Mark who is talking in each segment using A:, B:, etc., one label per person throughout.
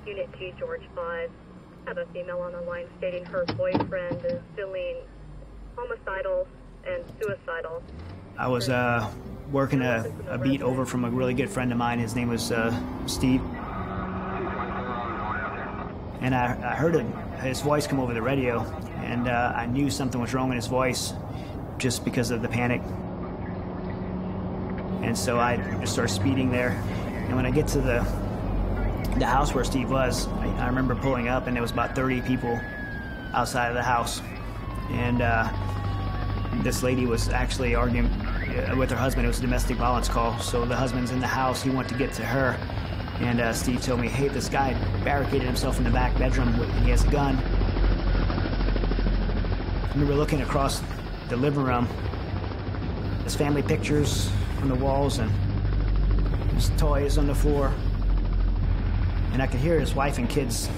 A: Unit G, George 5. Have a female on the line stating her boyfriend is feeling homicidal and suicidal.
B: I was working a beat over from a really good friend of mine. His name was Steve. And I heard his voice come over the radio, and I knew something was wrong in his voice just because of the panic. And so I just started speeding there. And when I get to the house where Steve was, I remember pulling up, and there was about 30 people outside of the house. And this lady was actually arguing with her husband. It was a domestic violence call. So the husband's in the house. He wanted to get to her. And Steve told me, hey, this guy barricaded himself in the back bedroom. He has a gun. I remember looking across the living room. There's family pictures on the walls and there's toys on the floor. And I could hear his wife and kids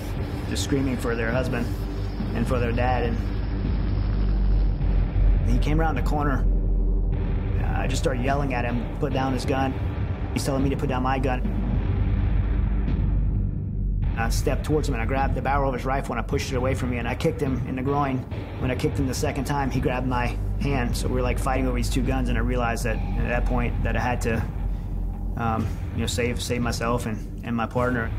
B: just screaming for their husband and for their dad. And he came around the corner. I just started yelling at him, put down his gun. He's telling me to put down my gun. I stepped towards him and I grabbed the barrel of his rifle and I pushed it away from me and I kicked him in the groin. When I kicked him the second time, he grabbed my hand. So we were like fighting over these two guns, and I realized that at that point that I had to, save myself and my partner.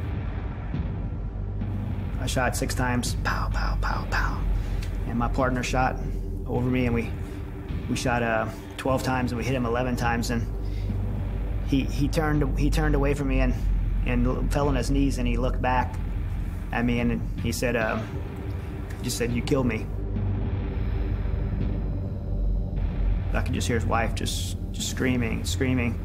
B: I shot 6 times, pow, pow, pow, pow, and my partner shot over me, and we shot 12 times, and we hit him 11 times, and he turned away from me and fell on his knees, and he looked back at me and he said, just said, "You killed me." I could just hear his wife just screaming.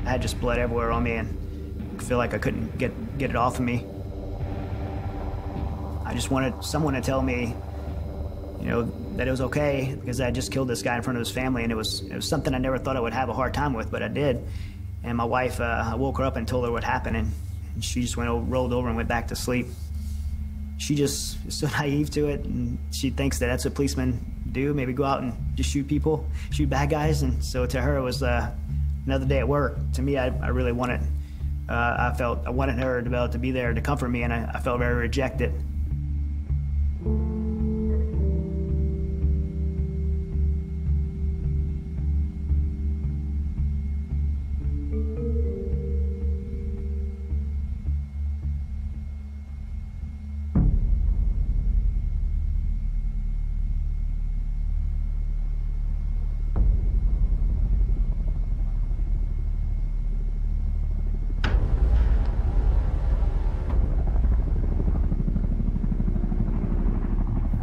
B: I had just blood everywhere on me, and I feel like I couldn't get it off of me. I just wanted someone to tell me, that it was okay, because I had just killed this guy in front of his family, and it was something I never thought I would have a hard time with, but I did. And my wife, I woke her up and told her what happened, and she just rolled over and went back to sleep. She just is so naive to it, and she thinks that that's what policemen do, maybe go out and just shoot people, shoot bad guys. And so to her, it was another day at work. To me, I really wanted, I wanted her to be able to be there to comfort me, and I felt very rejected.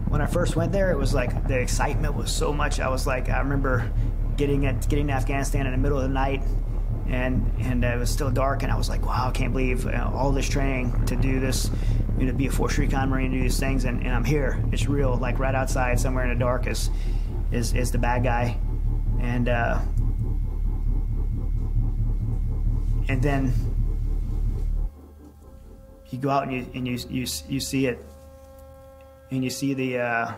B: When I first went there, it was like the excitement was so much. I was like, I remember getting to Afghanistan in the middle of the night, and it was still dark, and I was like, wow, I can't believe all this training to do this, to be a 4th Recon Marine, to do these things, and I'm here. It's real, like right outside, somewhere in the dark is the bad guy, and then you go out and you see it. And you see the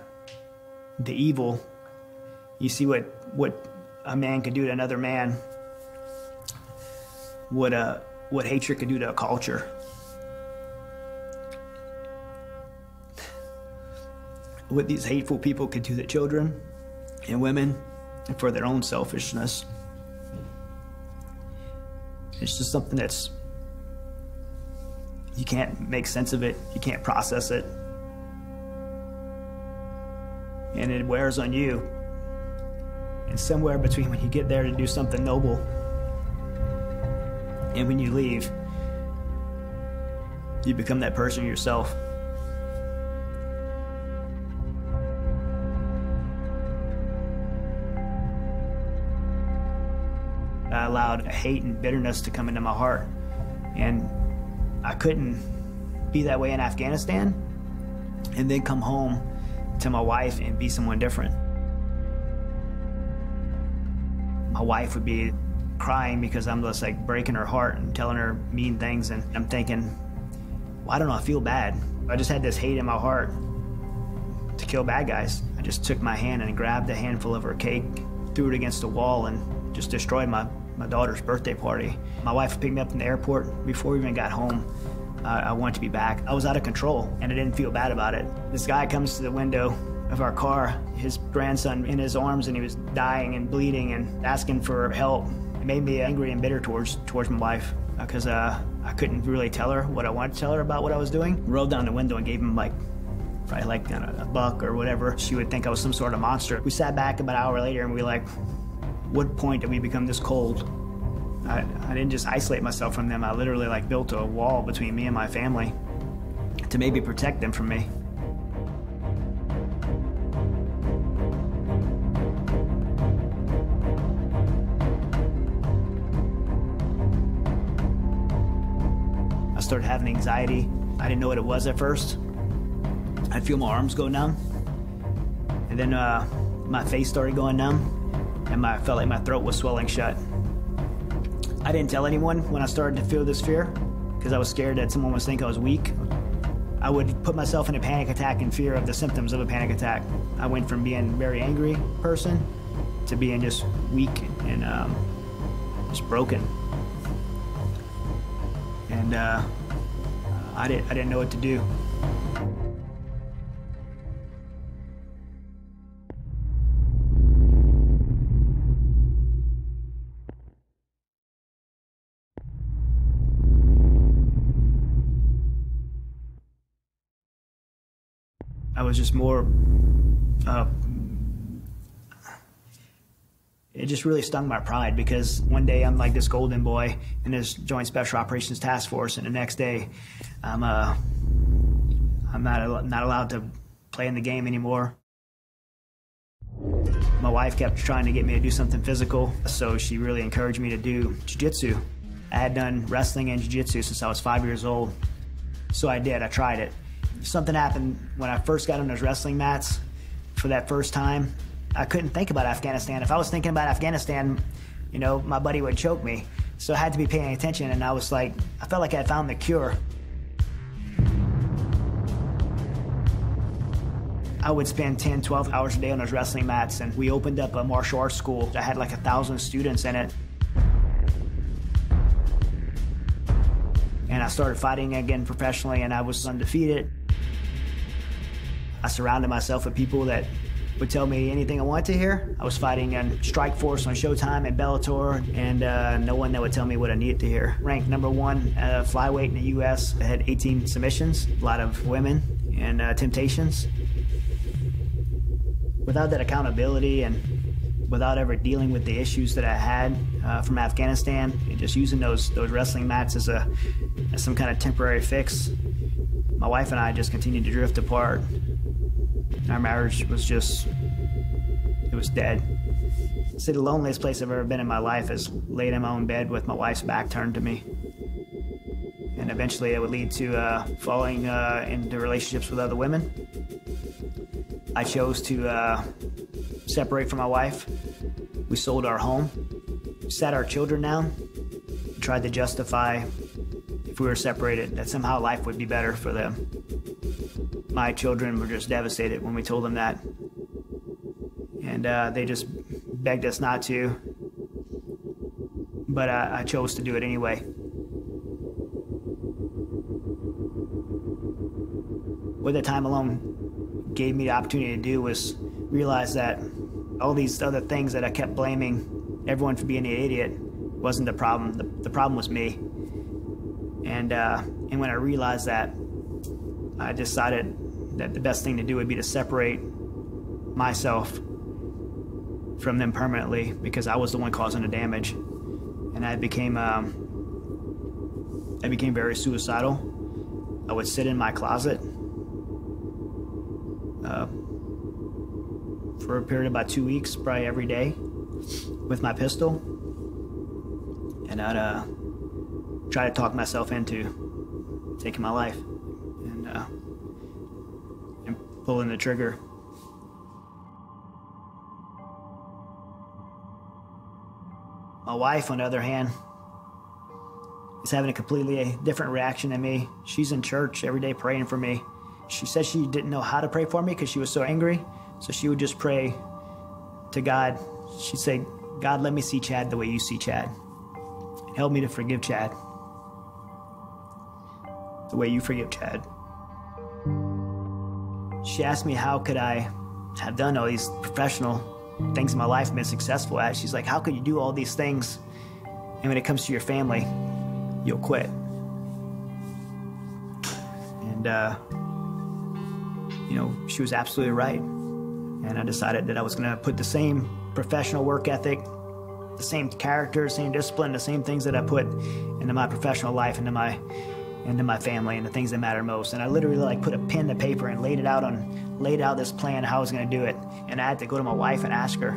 B: evil. You see what a man could do to another man. What hatred could do to a culture. What these hateful people could do to children and women, and for their own selfishness. It's just something that's, you can't make sense of it. You can't process it. And it wears on you. And somewhere between when you get there to do something noble and when you leave, you become that person yourself. I allowed hate and bitterness to come into my heart, and I couldn't be that way in Afghanistan and then come home to my wife and be someone different. My wife would be crying because I'm just like breaking her heart and telling her mean things, and I'm thinking, well, I don't know, I feel bad. I just had this hate in my heart to kill bad guys. I just took my hand and grabbed a handful of her cake, threw it against the wall, and just destroyed my daughter's birthday party. My wife picked me up from the airport. Before we even got home, I wanted to be back. I was out of control, and I didn't feel bad about it. This guy comes to the window of our car, his grandson in his arms, and he was dying and bleeding and asking for help. It made me angry and bitter towards my wife because I couldn't really tell her what I wanted to tell her about what I was doing. Rolled down the window and gave him probably like a buck or whatever. She would think I was some sort of monster. We sat back about an hour later and we were like, what point did we become this cold? I didn't just isolate myself from them. I literally like built a wall between me and my family to maybe protect them from me. I started having anxiety. I didn't know what it was at first. I'd feel my arms go numb, and then my face started going numb, and I felt like my throat was swelling shut. I didn't tell anyone when I started to feel this fear because I was scared that someone would think I was weak. I would put myself in a panic attack in fear of the symptoms of a panic attack. I went from being a very angry person to being just weak and just broken. And I didn't know what to do. I was just more, it just really stung my pride because one day I'm like this golden boy in this Joint Special Operations Task Force, and the next day I'm not allowed to play in the game anymore. My wife kept trying to get me to do something physical, so she really encouraged me to do jiu-jitsu. I had done wrestling and jiu-jitsu since I was 5 years old, so I did. I tried it. Something happened when I first got on those wrestling mats for that first time. I couldn't think about Afghanistan. If I was thinking about Afghanistan, you know, my buddy would choke me. So I had to be paying attention, and I felt like I had found the cure. I would spend 10, 12 hours a day on those wrestling mats, and we opened up a martial arts school that had like 1,000 students in it. And I started fighting again professionally, and I was undefeated. I surrounded myself with people that would tell me anything I wanted to hear. I was fighting on Strikeforce on Showtime and Bellator, and no one that would tell me what I needed to hear. Ranked #1 flyweight in the U.S. I had 18 submissions, a lot of women, and temptations. Without that accountability and without ever dealing with the issues that I had from Afghanistan, and just using those wrestling mats as some kind of temporary fix, my wife and I just continued to drift apart. Our marriage was it was dead. See, the loneliest place I've ever been in my life is laid in my own bed with my wife's back turned to me. And eventually it would lead to falling into relationships with other women. I chose to separate from my wife. We sold our home, sat our children down, tried to justify if we were separated that somehow life would be better for them. My children were just devastated when we told them that. And they just begged us not to. But I chose to do it anyway. What that time alone gave me the opportunity to do was realize that all these other things that I kept blaming everyone for being an idiot wasn't the problem. The problem was me. And when I realized that, I decided that the best thing to do would be to separate myself from them permanently, because I was the one causing the damage. And I became very suicidal. I would sit in my closet for a period of about 2 weeks, probably every day, with my pistol. And I'd try to talk myself into taking my life and pulling the trigger. My wife, on the other hand, is having a completely different reaction than me. She's in church every day praying for me. She said she didn't know how to pray for me because she was so angry, so she would just pray to God. She'd say, God, let me see Chad the way you see Chad. Help me to forgive Chad. the way you forgive Chad. She asked me how could I have done all these professional things in my life and been successful at. She's like, how could you do all these things and when it comes to your family, you'll quit? And, she was absolutely right. And I decided that I was going to put the same professional work ethic, the same character, same discipline, the same things that I put into my professional life, into my family and the things that matter most. And I literally put a pen to paper and laid out this plan how I was going to do it. And I had to go to my wife and ask her,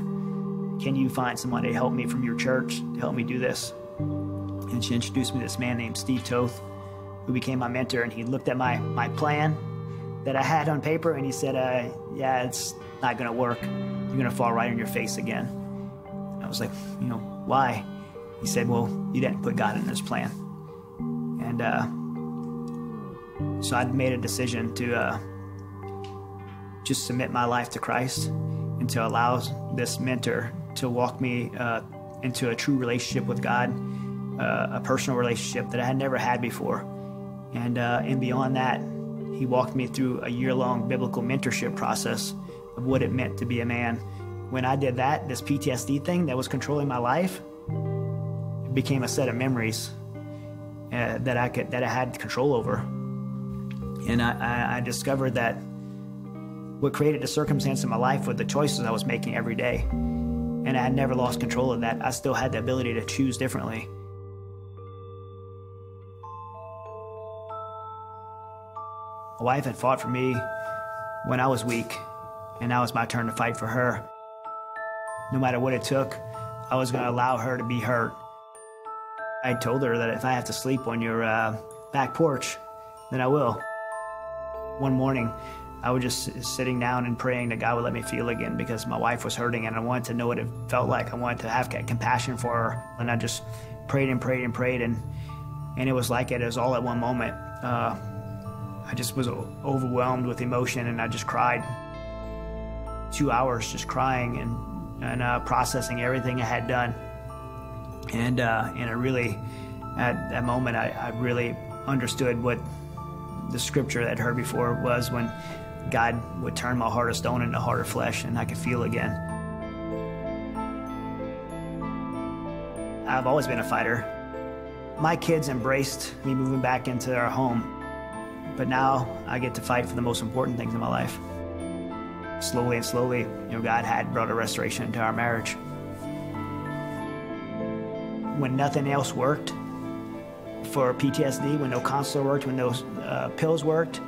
B: can you find someone to help me from your church to help me do this? And she introduced me to this man named Steve Toth, who became my mentor. And he looked at my plan that I had on paper and he said, yeah, it's not going to work. You're going to fall right on your face again. And I was like, why? He said, well, you didn't put God in this plan. And so I made a decision to just submit my life to Christ and to allow this mentor to walk me into a true relationship with God, a personal relationship that I had never had before. And beyond that, he walked me through a year-long biblical mentorship process of what it meant to be a man. When I did that, this PTSD thing that was controlling my life, it became a set of memories that I had control over. And I discovered that what created the circumstance in my life were the choices I was making every day. And I had never lost control of that. I still had the ability to choose differently. My wife had fought for me when I was weak, and now it's my turn to fight for her. No matter what it took, I was going to allow her to be hurt. I told her that if I have to sleep on your back porch, then I will. One morning, I was just sitting down and praying that God would let me feel again because my wife was hurting and I wanted to know what it felt like. I wanted to have compassion for her. And I just prayed and prayed and prayed. And it was like it was all at one moment. I just was overwhelmed with emotion and I just cried. 2 hours just crying and processing everything I had done. And I really, at that moment, I really understood what the scripture that I'd heard before was when God would turn my heart of stone into a heart of flesh and I could feel again. I've always been a fighter. My kids embraced me moving back into our home, but now I get to fight for the most important things in my life. Slowly and slowly, God had brought a restoration into our marriage. When nothing else worked for PTSD, when no counselor worked, when no pills worked,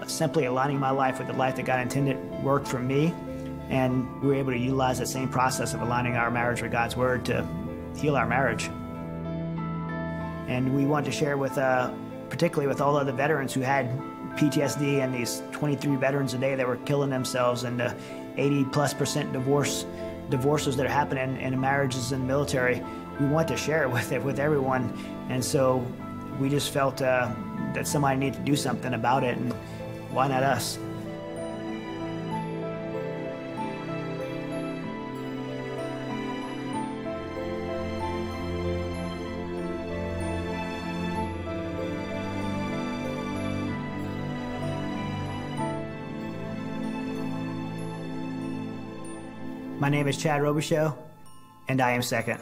B: simply aligning my life with the life that God intended worked for me, and we were able to utilize that same process of aligning our marriage with God's word to heal our marriage. And we wanted to share with, particularly with all other veterans who had PTSD and these 23 veterans a day that were killing themselves and the 80+% divorces that are happening in marriages in the military. We want to share it with everyone. And so we just felt that somebody needed to do something about it, and why not us? My name is Chad Robichaux, and I am second.